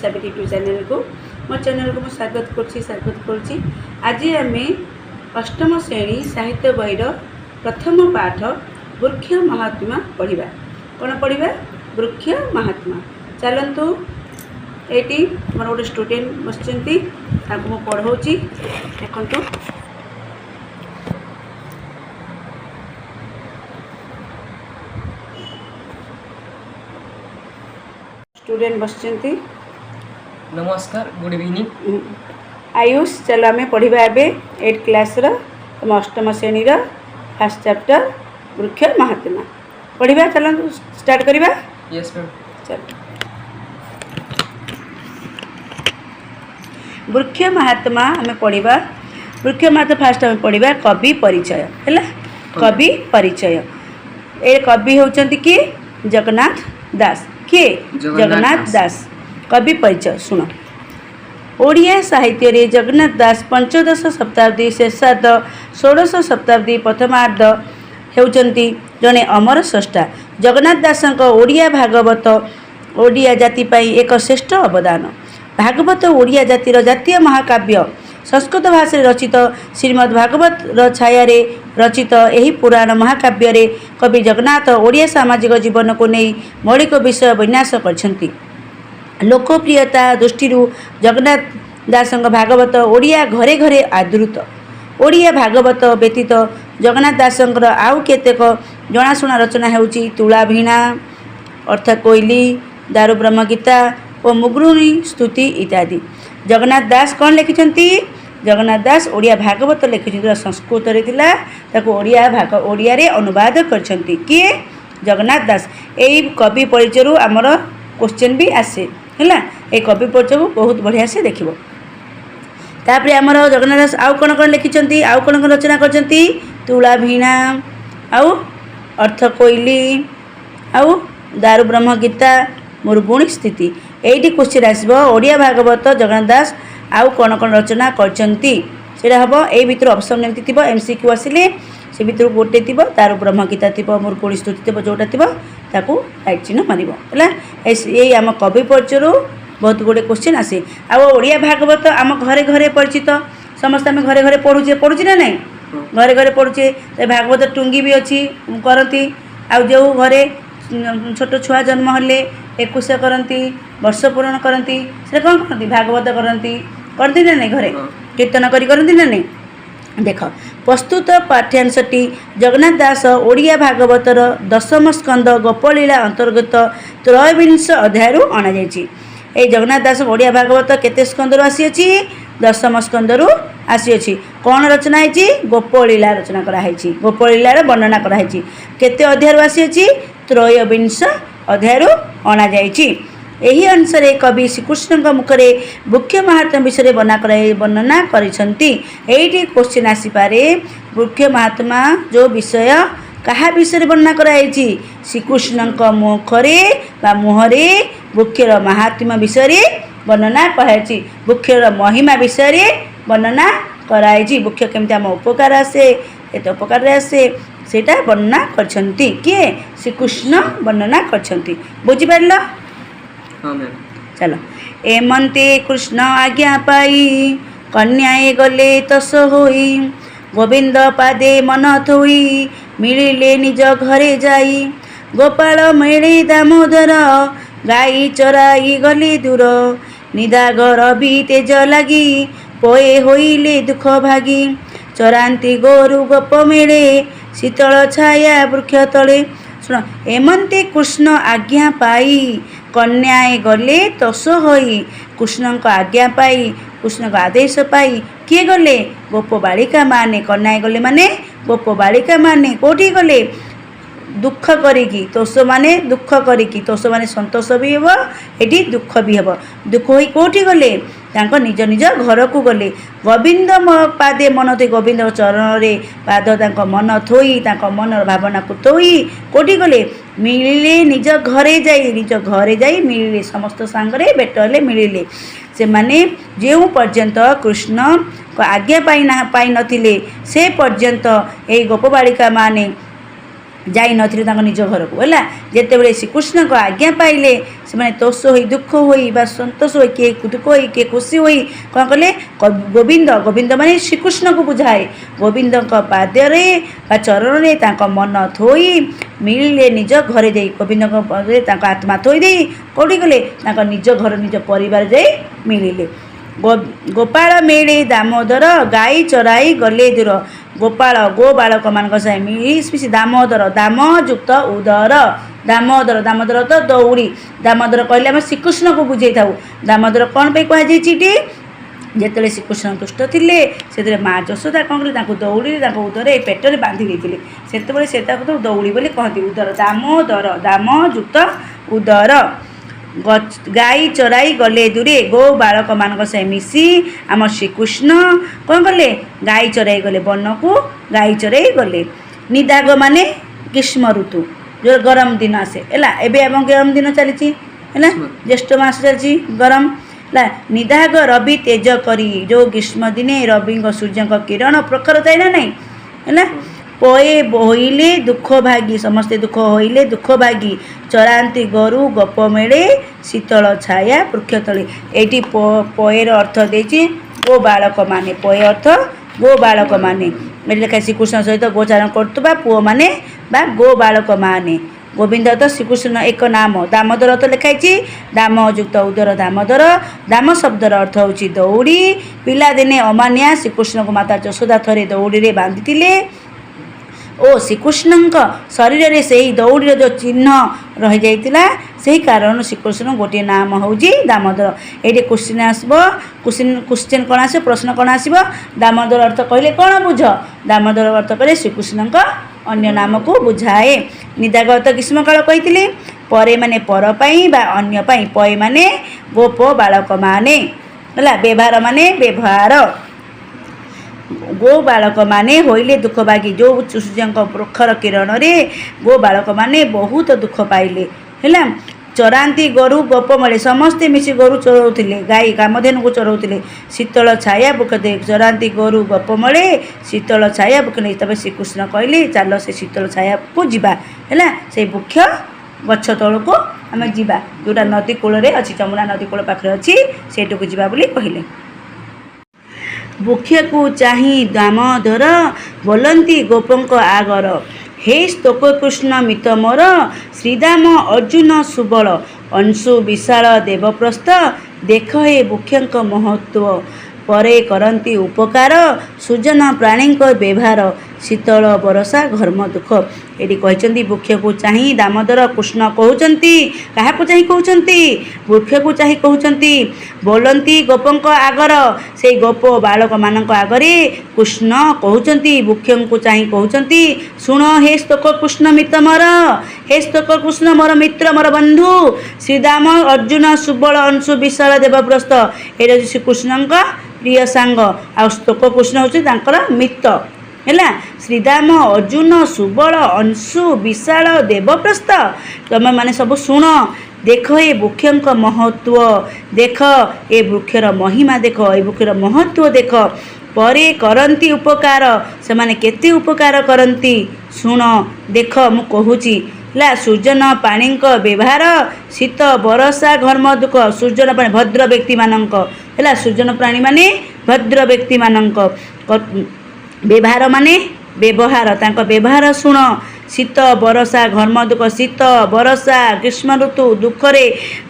साबित YouTube channel को मो चैनल को स्वागत करुँची। आज आम अष्टम श्रेणी साहित्य बहीर प्रथम पाठ वृक्ष महात्मा पढ़ा। कौन पढ़ा? वृक्ष महात्मा। चलतु ये मोर गोटे स्टूडेंट बसती पढ़ाऊँगी। देखु स्टूडेंट बसती। नमस्कार, गुड इवनिंग। आयुष चलो आम पढ़ा एवं 8th क्लास तुम अष्टम श्रेणी फर्स्ट चैप्टर वृक्ष महात्मा पढ़ा। चलो स्टार्ट करवा। Yes ma'am. चलो वृक्ष महात्मा आम पढ़ा। वृक्ष महात्मा फास्ट आम पढ़ा कवि परिचय है। कवि परिचय ए कवि होचंती किए? जगन्नाथ दास। किए? जगन्नाथ दास। कवि परिचय शुण। ओडिया साहित्य रे जगन्नाथ दास पंचदश शताब्दी शेषार्ध 16 शताब्दी प्रथमार्ध हेउचंती जने अमर स्रष्टा। जगन्नाथ दासंक ओडिया भागवत ओडिया जाति पाई एक श्रेष्ठ अवदान। भागवत ओडिया जातिर जातीय महाकाव्य। संस्कृत भाषा रचित श्रीमद् भागवत छाया रचित यही पुराण महाकाव्य रे कवि जगन्नाथ ओडिया सामाजिक जीवन को नहीं मौलिक विषय विन्यास करछंती। लोकप्रियता दृष्टि जगन्नाथ दासंक भागवत ओडिया घरे घरे आदृत। ओडिया भागवत व्यतीत जगन्नाथ दासंकर आउ केतेक जनाशुना रचना हेउची तुला भीणा, अर्थ कोइली, दारू ब्रह्म गीता और मुगुरुनी स्तुति इत्यादि। जगन्नाथ दास कौन लिखिछंती? जगन्नाथ दास ओडिया भागवत लिखिछंती। संस्कृत रे थिला ताको ओडिया रे अनुवाद करछंती। किए? जगन्नाथ दास। एई कवि परिचय आमर क्वेश्चन भी आसे है। ये कवि परिचय को बहुत बढ़िया से देखिबो। तापरे आमर जगन्नाथ दास आउ कौन कौन लिखिछंती? आउ कौन कौन रचना करछंती? तुला भीणा, आउ अर्थ कोइली, आउ दारू ब्रह्म गीता, मुर्गुणी स्थिति। एटी क्वेश्चन आसबो ओडिया भागवत जगन्नाथ दास आउ कौन कौन रचना करछंती सेटा हबो। ए भितर ऑप्शन एमती थिबो। एमसीक्यू आसिले से भितर गोटे थिबो दारू ब्रह्म गीता थिबो, मुर्गुणी स्तुति थिबो। जोटा थिबो ताकू राइट चिन्ह मारिबो हैला। ए आम कवि परिचय बहुत गुड़े क्वेश्चन आसे। आ ओडिया भागवत आम घरे घरे परिचित। समस्त आम घरे घरे पढ़ुचे ना नहीं? घरे घरे पढ़ुचे। भागवत टुंगी भी अच्छी करती। आ जो घरे छोट छुआ जन्म हेले 21 करती, वर्ष पूरण करती, से कौन करती? भागवत करती ना नहीं? घरे कीर्तन करती ना नहीं? देख प्रस्तुत पाठ्यांशटी जगन्नाथ दास ओडिया भागवतर 10म स्कंद गोपलीला अंतर्गत 23 अध्याय अणा जाइछि। ए जगन्नाथ दास ओडिया भागवत केते स्कंदर आसी? 10म स्कंदर आसी। कौन रचना है? गोपलीला रचना कराई। गोपलीलार वर्णना कराई। केते अध्याय आसी? 23 अध्याय अणा जाइछि। यही अनुसार कवि श्रीकृष्ण मुखरे वृक्ष महात्मा विषय वर्णना करिसंती। एठी क्वेश्चन आसीपारे वृक्ष महात्मा जो विषय कहा विषय वर्णना कराई? श्रीकृष्ण मुखरे बा मुहरे वृक्षर महात्मा विषय वर्णना कराई। वृक्षर महिमा विषय वर्णना कराई। वृक्ष केमती आम उपकार आसे, एत उपकार आसे सेटा वर्णना करछंती। किए? श्रीकृष्ण वर्णना करछंती। बुझी पारल? चलो। एमंते कृष्ण आज्ञा पाई कन्याए गले तस होई, गोविंद पादे मन थोई मिलिले निज घरे जाई। गोपाल मेले दामोदर गाई चराई गले दूर, निदा घर भी तेज लगी पोए होइले दुख भागी। चरांती गोरु गोप मेले शीतल छाया वृक्ष तले। शुण, एमंते कृष्ण आज्ञा पाई कन्याए गले तस होई। कृष्ण को आज्ञा पाई, कृष्ण को आदेश पाई किए गले? गोप बालिका माने। कन्याए गले माने गोप बालिका माने कोठी गले? दुख करिकी। तोष माने दुख करिकी। तोष माने संतोष भी हेब, एटी दुख भी हेब। दुख होई कोठी गले? तांको निज निज घर को गले। गोविंद पादे मन थोई, गोविंद चरण रे पाद तांको मन थोई, तांको मन भावना को थोई कोठी गले? मिलिले निज घरे जाई। निज घरे जाई मिलिले, समस्त सांगरे भेट हेले मिलिले। से माने जो पर्यंत कृष्ण को आज्ञा पाई नथिले से पर्यंत ए गोप बालिका माने যাই নথিলে ତାଙ୍କ ନିଜ ଘରକୁ ହେଲା। ଯେତେବେଳେ ଶ୍ରୀକୃଷ୍ଣଙ୍କ ଆଜ୍ଞା ପାଇଲେ ସେମାନେ ତୋଷ ହୋଇ ଦୁଃଖ ହୋଇ ବା ସନ୍ତୋଷ ହୋଇ କିଏ ଦୁଃଖ ହୋଇ କିଏ ଖୁସି ହୋଇ କ'ଣ କଲେ ଗୋବିନ୍ଦ ଗୋବିନ୍ଦ ମାନେ ଶ୍ରୀକୃଷ୍ଣଙ୍କୁ ବୁଝାଏ ଗୋବିନ୍ଦଙ୍କ ପାଦରେ ବା ଚରଣରେ ତାଙ୍କ ମନ ଥୋଇ ମିଳିଲେ ନିଜ ଘରେ ଯାଇ ଗୋବିନ୍ଦଙ୍କ ପାଦରେ ତାଙ୍କ ଆତ୍ମା ଥୋଇ ଦେଇ କେଉଁଠି ଗଲେ ତାଙ୍କ ନିଜ ଘର ନିଜ ପରିବାର ଯାଇ ମିଳିଲେ। ଗୋପାଳ ମେଳେ ଦାମୋଦର ଗାଈ ଚରାଇ ଗଲେ ଦୂର। ଗୋପାଳ ଗୋ ବାଳକମାନଙ୍କ ସାଙ୍ଗେ ମିଳିମିଶି ଦାମୋଦର ଦାମ ଯୁକ୍ତ ଉଦର ଦାମୋଦର ଦାମୋଦର ତ ଦୌଡ଼ି ଦାମୋଦର କହିଲେ ଆମେ ଶ୍ରୀକୃଷ୍ଣକୁ ବୁଝେଇଥାଉ। ଦାମୋଦର କ'ଣ ପାଇଁ କୁହାଯାଇଛି ଏଠି ଯେତେବେଳେ ଶ୍ରୀକୃଷ୍ଣ ଦୁଷ୍ଟ ଥିଲେ ସେଥିରେ ମା ଯଶୋଦା କ'ଣ କଲେ ତାଙ୍କୁ ଦୌଡ଼ିରେ ତାଙ୍କ ଉଦର ଏ ପେଟରେ ବାନ୍ଧି ଦେଇଥିଲେ ସେତେବେଳେ ସେ ତାକୁ ଦୌଡ଼ି ବୋଲି କହନ୍ତି ଉଦର ଦାମୋଦର ଦାମ ଯୁକ୍ତ ଉଦର। ଗାଈ ଚରାଇ ଗଲେ ଦୂରେ ଗୋ ବାଳକମାନଙ୍କ ସାଙ୍ଗେ ମିଶି ଆମ ଶ୍ରୀକୃଷ୍ଣ କ'ଣ କଲେ ଗାଈ ଚରାଇ ଗଲେ ବନକୁ ଗାଈ ଚରାଇ ଗଲେ। ନିଦାଗ ମାନେ ଗ୍ରୀଷ୍ମ ଋତୁ ଯେଉଁ ଗରମ ଦିନ ଆସେ ହେଲା ଏବେ ଆମ ଗରମ ଦିନ ଚାଲିଛି ହେଲା ଜ୍ୟେଷ୍ଠ ମାସ ଚାଲିଛି ଗରମ ହେଲା। ନିଦାଗ ରବି ତେଜ କରି ଯେଉଁ ଗ୍ରୀଷ୍ମ ଦିନେ ରବିଙ୍କ ସୂର୍ଯ୍ୟଙ୍କ କିରଣ ପ୍ରଖର ଥାଏ ନା ନାହିଁ ହେଲା। ପଏ ବୋଇଲେ ଦୁଃଖ ଭାଗି ସମସ୍ତେ ଦୁଃଖ ହୋଇଲେ ଦୁଃଖ ଭାଗି ଚରାନ୍ତି ଗୋରୁ ଗପ ମେଳେ ଶୀତଳ ଛାୟା ବୃକ୍ଷ ତଳେ। ଏଇଠି ପଏର ଅର୍ଥ ଦେଇଛି ଗୋ ବାଳକମାନେ ପଏ ଅର୍ଥ ଗୋ ବାଳକମାନେ ଏଠି ଲେଖା ଶ୍ରୀକୃଷ୍ଣ ସହିତ ଗୋଚାରଣ କରୁଥିବା ପୁଅମାନେ ବା ଗୋ ବାଳକମାନେ। ଗୋବିନ୍ଦ ତ ଶ୍ରୀକୃଷ୍ଣ ଏକ ନାମ ଦାମୋଦର ତ ଲେଖାଇଛି ଦାମ ଯୁକ୍ତ ଉଦର ଦାମୋଦର ଦାମ ଶବ୍ଦର ଅର୍ଥ ହେଉଛି ଦୌଡ଼ି। ପିଲାଦିନେ ଅମାନ୍ୟା ଶ୍ରୀକୃଷ୍ଣଙ୍କୁ ମାତା ଯଶୋଦା ଥରେ ଦୌଡ଼ିରେ ବାନ୍ଧିଥିଲେ ଓ ଶ୍ରୀକୃଷ୍ଣଙ୍କ ଶରୀରରେ ସେହି ଦୌଡ଼ିର ଯେଉଁ ଚିହ୍ନ ରହିଯାଇଥିଲା ସେହି କାରଣରୁ ଶ୍ରୀକୃଷ୍ଣ ଗୋଟିଏ ନାମ ହେଉଛି ଦାମୋଦର। ଏଇଠି କ୍ୱେଶ୍ଚିନ୍ ଆସିବ କ୍ୱେଶ୍ଚିନ୍ କ'ଣ ଆସିବ ପ୍ରଶ୍ନ କ'ଣ ଆସିବ ଦାମୋଦର ଅର୍ଥ କହିଲେ କ'ଣ ବୁଝ ଦାମୋଦର ଅର୍ଥ କହିଲେ ଶ୍ରୀକୃଷ୍ଣଙ୍କ ଅନ୍ୟ ନାମକୁ ବୁଝାଏ। ନିଦାଗ ଅର୍ଥ ଗ୍ରୀଷ୍ମକାଳ କହିଥିଲି ପରେ ମାନେ ପର ପାଇଁ ବା ଅନ୍ୟ ପାଇଁ ପଏ ମାନେ ଗୋପ ବାଳକମାନେ ହେଲା ବ୍ୟବହାର ମାନେ ବ୍ୟବହାର। ଗୋ ବାଳକମାନେ ହୋଇଲେ ଦୁଃଖ ଭାଗି ଯେଉଁ ସୂର୍ଯ୍ୟଙ୍କ ପ୍ରଖର କିରଣରେ ଗୋ ବାଳକମାନେ ବହୁତ ଦୁଃଖ ପାଇଲେ ହେଲା। ଚରାନ୍ତି ଗୋରୁ ଗୋପ ମେଳେ ସମସ୍ତେ ମିଶି ଗୋରୁ ଚରାଉଥିଲେ ଗାଈ କାମଧେନୁକୁ ଚରାଉଥିଲେ ଶୀତଳ ଛାୟା ବୃକ୍ଷ ଦେଇ ଚରାନ୍ତି ଗୋରୁ ଗୋପ ମେଳେ ଶୀତଳ ଛାୟା ବୃକ୍ଷ ନେଇ ତାପରେ ଶ୍ରୀକୃଷ୍ଣ କହିଲେ ଚାଲ ସେ ଶୀତଳ ଛାୟାକୁ ଯିବା ହେଲା ସେଇ ବୃକ୍ଷ ଗଛ ତଳକୁ ଆମେ ଯିବା ଯେଉଁଟା ନଦୀ କୂଳରେ ଅଛି ଯମୁନା ନଦୀ କୂଳ ପାଖରେ ଅଛି ସେଇଠିକୁ ଯିବା ବୋଲି କହିଲେ। ବୃକ୍ଷକୁ ଚାହିଁ ଦାମୋଦର ବୋଲନ୍ତି ଗୋପଙ୍କ ଆଗର ହେ ସ୍ତୋକ କୃଷ୍ଣ ମିତ ମୋର ଶ୍ରୀଦାମ ଅର୍ଜୁନ ସୁବଳ ଅଂଶୁ ବିଶାଳ ଦେବପ୍ରସ୍ଥ ଦେଖ ହେ ବୃକ୍ଷଙ୍କ ମହତ୍ଵ ପରେ କରନ୍ତି ଉପକାର ସୁଜନ ପ୍ରାଣୀଙ୍କ ବ୍ୟବହାର ଶୀତଳ ବରଷା ଘର୍ମ ଦୁଃଖ। ଏଠି କହିଛନ୍ତି ବୃକ୍ଷକୁ ଚାହିଁ ଦାମୋଦର କୃଷ୍ଣ କହୁଛନ୍ତି କାହାକୁ ଚାହିଁ କହୁଛନ୍ତି ବୃକ୍ଷକୁ ଚାହିଁ କହୁଛନ୍ତି ବୋଲନ୍ତି ଗୋପଙ୍କ ଆଗର ସେଇ ଗୋପ ବାଳକମାନଙ୍କ ଆଗରେ କୃଷ୍ଣ କହୁଛନ୍ତି ବୃକ୍ଷଙ୍କୁ ଚାହିଁ କହୁଛନ୍ତି ଶୁଣ ହେ ସ୍ତୋକ କୃଷ୍ଣ ମିତ ମୋର ହେ ସ୍ତୋକ କୃଷ୍ଣ ମୋର ମିତ୍ର ମୋର ବନ୍ଧୁ ଶ୍ରୀଦାମ ଅର୍ଜୁନ ସୁବଳ ଅଂଶୁ ବିଶାଳ ଦେବପ୍ରସ୍ଥ ଏଇଟା ହେଉଛି ଶ୍ରୀକୃଷ୍ଣଙ୍କ ପ୍ରିୟ ସାଙ୍ଗ ଆଉ ସ୍ତୋକ କୃଷ୍ଣ ହେଉଛି ତାଙ୍କର ମିତ ହେଲା। ଶ୍ରୀଦାମ ଅର୍ଜୁନ ସୁବଳ ଅଂଶୁ ବିଶାଳ ଦେବପ୍ରସ୍ଥ ତମେ ମାନେ ସବୁ ଶୁଣ ଦେଖ ଏ ବୃକ୍ଷଙ୍କ ମହତ୍ଵ ଦେଖ ଏ ବୃକ୍ଷର ମହିମା ଦେଖ ଏ ବୃକ୍ଷର ମହତ୍ଵ ଦେଖ ପରେ କରନ୍ତି ଉପକାର ସେମାନେ କେତେ ଉପକାର କରନ୍ତି ଶୁଣ ଦେଖ ମୁଁ କହୁଛି ହେଲା। ସୂଜନ ପାଣିଙ୍କ ବ୍ୟବହାର ଶୀତ ବରଷା ଘର୍ମ ଦୁଃଖ ସୂଜନ ପାଣି ଭଦ୍ର ବ୍ୟକ୍ତିମାନଙ୍କ ହେଲା ସୂଜନ ପ୍ରାଣୀ ମାନେ ଭଦ୍ର ବ୍ୟକ୍ତିମାନଙ୍କ ବ୍ୟବହାର ମାନେ ବ୍ୟବହାର ତାଙ୍କ ବ୍ୟବହାର ଶୁଣ ଶୀତ ବରଷା ଘର୍ମ ଦୁଃଖ ଶୀତ ବରଷା ଗ୍ରୀଷ୍ମ ଋତୁ ଦୁଃଖରେ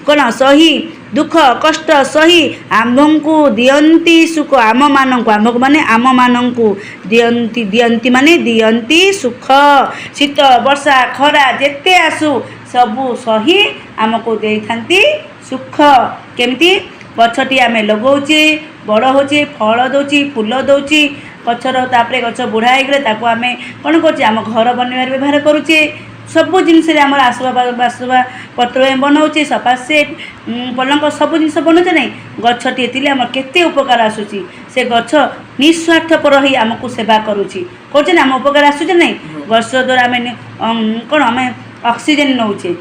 କ'ଣ ସହି ଦୁଃଖ କଷ୍ଟ ସହି ଆମ୍ଭଙ୍କୁ ଦିଅନ୍ତି ସୁଖ ଆମ୍ଭକୁ ମାନେ ଆମମାନଙ୍କୁ ଦିଅନ୍ତି ମାନେ ଦିଅନ୍ତି ସୁଖ ଶୀତ ବର୍ଷା ଖରା ଯେତେ ଆସୁ ସବୁ ସହି ଆମକୁ ଦେଇଥାନ୍ତି ସୁଖ। କେମିତି ଗଛଟି ଆମେ ଲଗାଉଛେ ବଡ଼ ହେଉଛି ଫଳ ଦେଉଛି ଫୁଲ ଦେଉଛି ଗଛର ତାପରେ ଗଛ ବୁଢ଼ା ହେଇଗଲେ ତାକୁ ଆମେ କ'ଣ କରୁଛେ ଆମ ଘର ବନେଇବାରେ ବ୍ୟବହାର କରୁଛେ ସବୁ ଜିନିଷରେ ଆମର ଆସିବା ପତ୍ର ବନାଉଛେ ସୋଫା ସେଟ୍ ପଲଙ୍କ ସବୁ ଜିନିଷ ବନାଉଛେ ନାହିଁ ଗଛଟିଏ ଥିଲେ ଆମର କେତେ ଉପକାର ଆସୁଛି ସେ ଗଛ ନିଃସ୍ୱାର୍ଥପର ହୋଇ ଆମକୁ ସେବା କରୁଛି କରୁଛେ ନା ଆମ ଉପକାର ଆସୁଛେ ନାହିଁ ଗଛ ଦ୍ୱାରା ଆମେ କ'ଣ ଆମେ ଅକ୍ସିଜେନ୍ ନେଉଛେ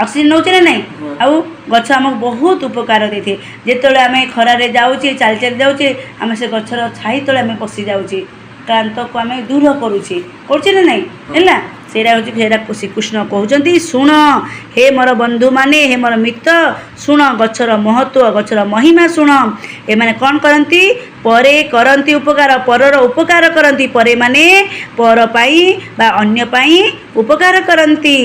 ଅକ୍ସିଜେନ୍ ନେଉଛେ ନା ନାହିଁ ଆଉ ଗଛ ଆମକୁ ବହୁତ ଉପକାର ଦେଇଥାଏ ଯେତେବେଳେ ଆମେ ଖରାରେ ଯାଉଛେ ଚାଲି ଚାଲି ଯାଉଛେ ଆମେ ସେ ଗଛର ଛାଇ ତଳେ ଆମେ ପଶି ଯାଉଛେ क्लांत को आम दूर करुचे ना नहीं है सेटा हूँ सेटा श्रीकृष्ण कहते शुण हे मोर बंधु माने हे मोर मित्र शुण गछर महत्व गछर महिमा शुण एमाने कौन करती परे करती उपकार परर उपकार करती परे माने पर पाई बा अन्य पाई उपकार करती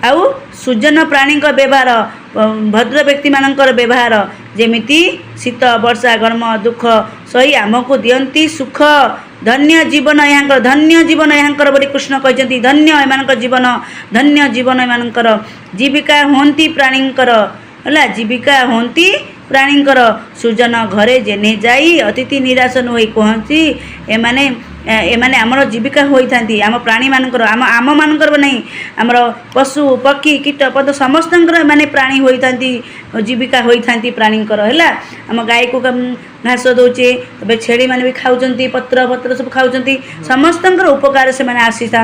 आउ सुजन प्राणी व्यवहार भद्र व्यक्ति मानकर व्यवहार जेमिति शीत वर्षा गर्म दुख सही आमको दियंती सुख धन्य जीवन यहाँ धन्य जीवन यहाँ बोली कृष्ण कहते धन्य एम जीवन धन्य जीवन एम जीविका होती प्राणीकर है जीविका होती प्राणीकर सुजन घरे जेने जाई अतिथि निराश न होई कहती एमाने एमाने आमर जीविका होता आम प्राणी मानकर आम आम मानकर नहीं आमर पशु पक्षी कीट पद समस्त माने प्राणी होता जीविका होता प्राणीकर है आम गाई को घास दौचे तब छेली मैंने भी खाऊँ पत्र पत्र सब खाऊँ समस्त उपकार से आसी था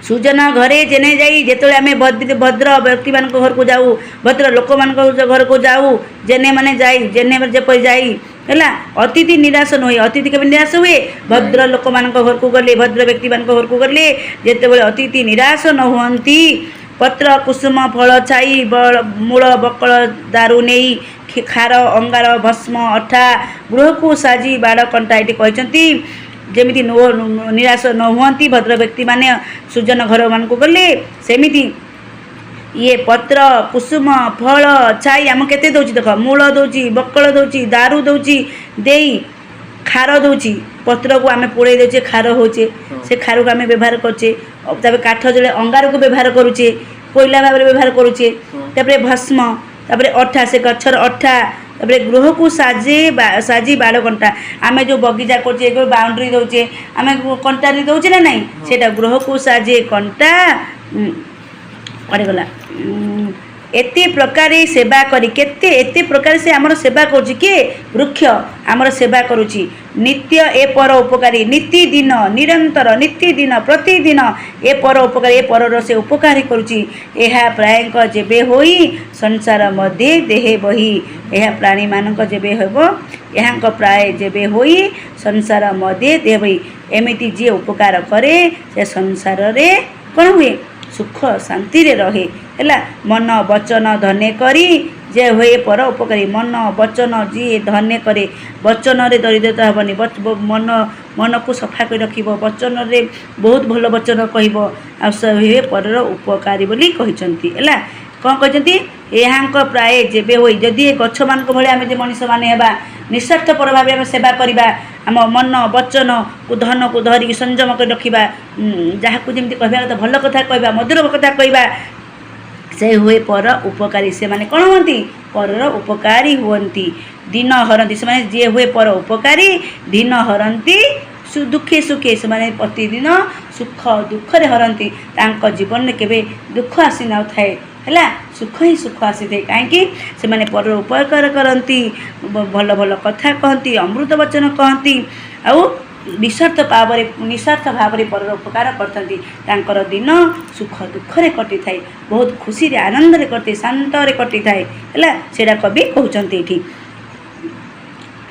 सुजन घरे जेने जाई जेते आम भद्र व्यक्ति मान घर को जाऊ भद्र लोक मान घर को जाऊ जेने माने जाई जेने जेपरी जाई है अतिथि निराश न हुए अतिथि के निराश हुए भद्र लोक मान घर को गले भद्र व्यक्ति मान घर को गले जिते अतिथि निराश न हुंती पत्र कुसुम फल छाई मूल बकल दारू नहीं खार अंगार भस्म अठा गृह को साजी बाड़ कंटा ये कहते जमी निराश न हुंती भद्र व्यक्ति माने सुजन घर मान को गले सेमिति ये पत्र कुसुम फल छाई आम केते दौची देख मूल दौची बकल दौची दारू दौची देई खार दौची पत्र को आम पोड़े दे खार होचे से खार को आम व्यवहार करचे तब काठ जले अंगार को व्यवहार करुचे कोयला भाव व्यवहार करुचे तापरे भस्म तापरे अठा से गछर अठा तापरे गृह को साजी बाड़ कंटा आम जो बगीचा कर बाउंड्री दौचे आम कंटारी दौचे ना नहीं सेटा गृह को साजे कंटा गला एते प्रकार सेवा करी केते एते प्रकार से आमर सेवा करुची किए वृक्ष आमर सेवा करुची नित्य ए पर उपकारी नीति दिन निरंतर नित्य दिन प्रतिदिन ए पर उपकारी ए पर से उपकारी करुची एहा प्रायंक जेबे होई संसार मध्य देहे बही एहा प्राणी मानक जेबे हेबो यहाँ प्राय जेबे होई संसार मध्य देह बही एमिति जे उपकार करे से संसार रे कौन हुए सुख शांति रे रहे है मन वचन धन्य करी जे हुए पर उपकारी मन वचन जी धन्य करे वचन रे दरिद्रता हेनी मन मन को सफा कर रख वचन रे बहुत भल वचन कह हुए पर उपकारी बोली कहते है कौन कहते यहाँ प्राय जेबे हो जदि गछ मान भाई आम मनीष मैंने निस्वार्थपर भाव आम सेवा करवा आम मन वचन को धन को धरिक संयम कर रखा जहाँ को जमी कहवा कथा भल कथा कहवा मधुर कथा कहवा से हुए पर उपकारी से माने कौन होती पर उपकारी हुंती दिन हरती से जी हुए पर उपकारी दिन हरती दुखे सुखे से माने प्रतिदिन सुख दुखरे हरती जीवन में केवे दुख आसी न थाए है सुख ही सुख आसी थे कहीं से माने पर उपकार करती भल भल कथा कहती अमृत वचन कहती आउ निस्वार्थ भाव पर उपकार करते दिन सुख दुखरे कटि थाए बहुत खुशी रे आनंद रे करते शांत रे कटि थाए है सेटा कवि कहते ये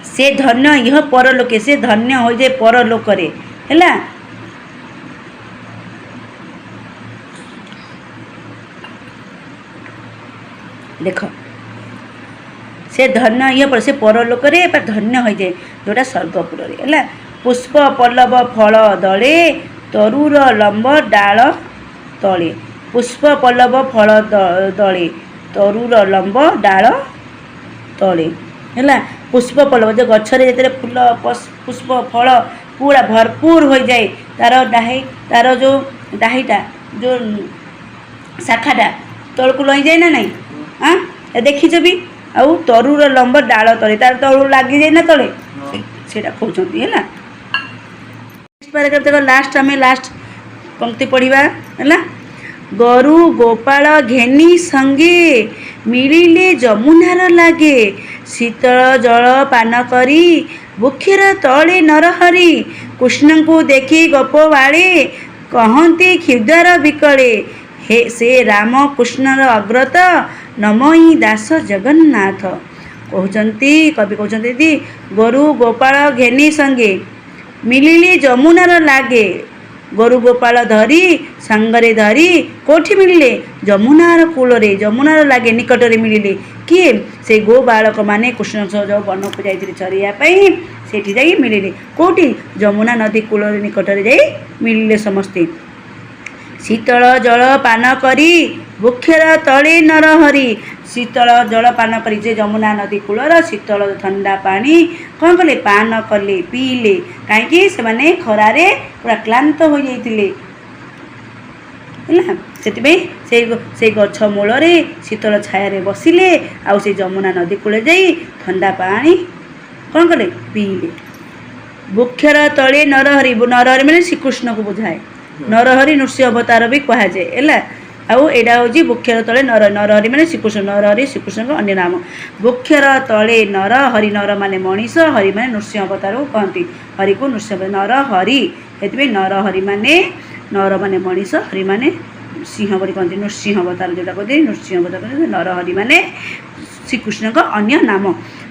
से धन्य यह परलोके से धन्य हो जाए परलोक रे है देख से धन्य ये पर से परलोक रे धन्य हो जाए जोटा स्वर्गपुर रे है पुष्प पल्लव फल दले तरुर लंब डाल तले पुष्प पल्लव फल दले तरुर लंब डाल तले है पुष्प पल्लव जो गछरे जो फूल पुष्प फल पूरा भरपूर हो जाए तार डाही तार जो डाहीटा जो शाखाटा तल को लई जाए ना नहीं हाँ देखीच भी आउ तरुर लंब डाल तले तार तलू लगी जाए ना तले से कहते है पैराग्राफ देख लास्ट आम लास्ट पंक्ति पढ़ा है गोरु गोपाल घेनी संगे मिलिले जमुनार लागे शीतल जल पान करी बुक्षर तले नरहरी कृष्ण को देखी गप बाड़े कहती क्षुदार विकले हे से राम कृष्णर अग्रत नमई दास जगन्नाथ कहते कवि कहते गोरु गोपाल घेनी संगे मिलिले जमुनार लागे गोरु गोपाल धरी सांगरे धरी कोठी मिलिले जमुनार कूलरे जमुनार लागे निकटरे मिलिले किए से गो बालक माने कृष्ण जो वन को जाइए चरियापाई सेठी जाई मिलिले कोठी जमुना नदी कूलरे निकटरे जाई मिलिले समस्ते शीतल जल पान करी वृक्षर तले नरहरी शीतल जल पान करी जे जमुना नदी कूलर शीतल ठंडा पानी कौन कले पान कले पीले कहीं से खरारे पूरा क्लांत हो जाइए से गछ मूल शीतल छाया बसिले आउ से जमुना नदी कूल जाई ठंडा पानी कौन कले पीले वृक्षर तले नरहरी नरहरी मैंने श्रीकृष्ण को बुझाए नरहरि नृसिंह अवतार भी कहुए है आउ एटा हूँ वृक्षर तले नर नरहरि मैंने श्रीकृष्ण नरहरि श्रीकृष्ण अन्य नाम वृक्षर तले नर हरि नर माने मनीष हरि माने नृसिंह अवतार को कहती हरि को नृसिंह नर हरि से नरहरि माने नर माने मनीष हरि माने सिंह बोली कहते नृसिंह अवतार जोटा कहते नृसिंह अवतार नरहरि माने श्रीकृष्ण का अन्य नाम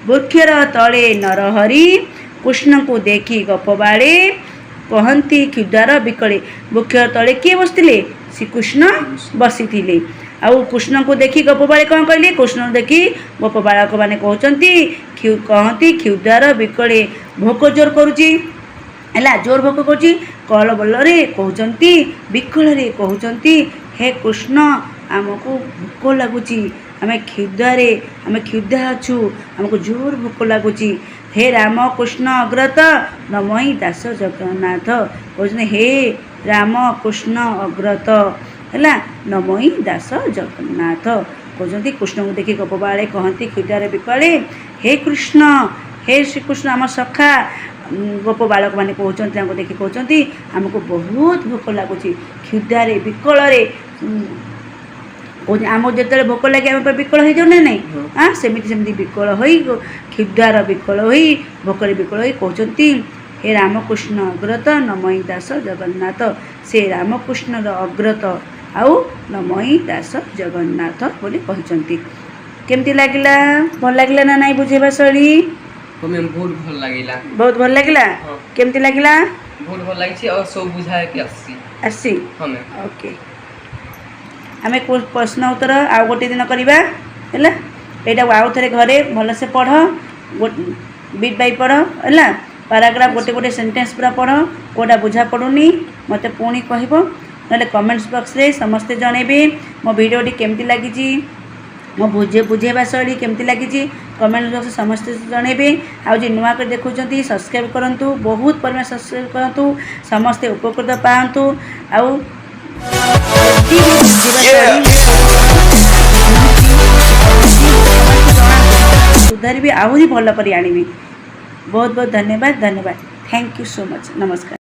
वृक्षर तले नरहरि कृष्ण को देखी गप बाड़े कहती क्षुदार बिकले वृक्षर तले किए बसते श्रीकृष्ण बसी आउ कृष्ण को देखी गप बाड़े कौन कहले कृष्ण देखी गप बालक मैंने कहते कहती क्षुदार बिकले भोक जोर करुच्ची है जोर भोक करुच्ची कल बल्ले कहते बिकल कहते हे कृष्ण आमको भोक लगुच आम क्षुदारे आम क्षुदा अच्छु आमको जोर भोक लगुच हे राम कृष्ण अग्रत नमई दास जगन्नाथ कहते हे राम कृष्ण अग्रत है नमई दास जगन्नाथ कहते कृष्ण को देखी गप बाड़े कहती क्षुदार बिकले हे कृष्ण हे श्रीकृष्ण आम सखा गप बालक मैंने कहते देखी कहते आमको बहुत भोक लगुच क्षुदार बिकल आम जो भोक लगे आम विकल हो जाऊ ना नहीं हाँ सेमती विकल हो क्षुदार विकल हो भोकर विकल हो कहते हे रामकृष्ण अग्रत नमई दास जगन्नाथ से रामकृष्ण अग्रत आउ नमई दास जगन्नाथ बोली कहते केमती लगिला भल लगिला ना नहीं बुझेबा शैली बहुत भल लगिला बहुत भल लगिला केमती लगिला बहुत भल लगी और सब बुझाए कि आसी हमें ओके आमे प्रश्न उत्तर आउ गोटे दिन करवा है यहाँ आउ थे घरे भलसे पढ़ बिट बाई पढ़ है पाराग्राफ गोटे गोटे सेंटेंस पूरा पढ़ कौटा बुझा पड़ूनी मत पुणी कह ना कमेंट्स बॉक्स रे समस्ते जनइबे मो भिडियोटी केमती लगी मो बुझेबा शैली केमती लगी कमेंट बॉक्स समस्ते जनइबे आउ जे नुआ कर देखुं सब्सक्राइब करूँ बहुत परिमाण सब्सक्राइब करूँ समस्ते उपकृत पातु आउ सुधारी आहरी भल कर आनी बहुत बहुत धन्यवाद थैंक यू सो मच नमस्कार।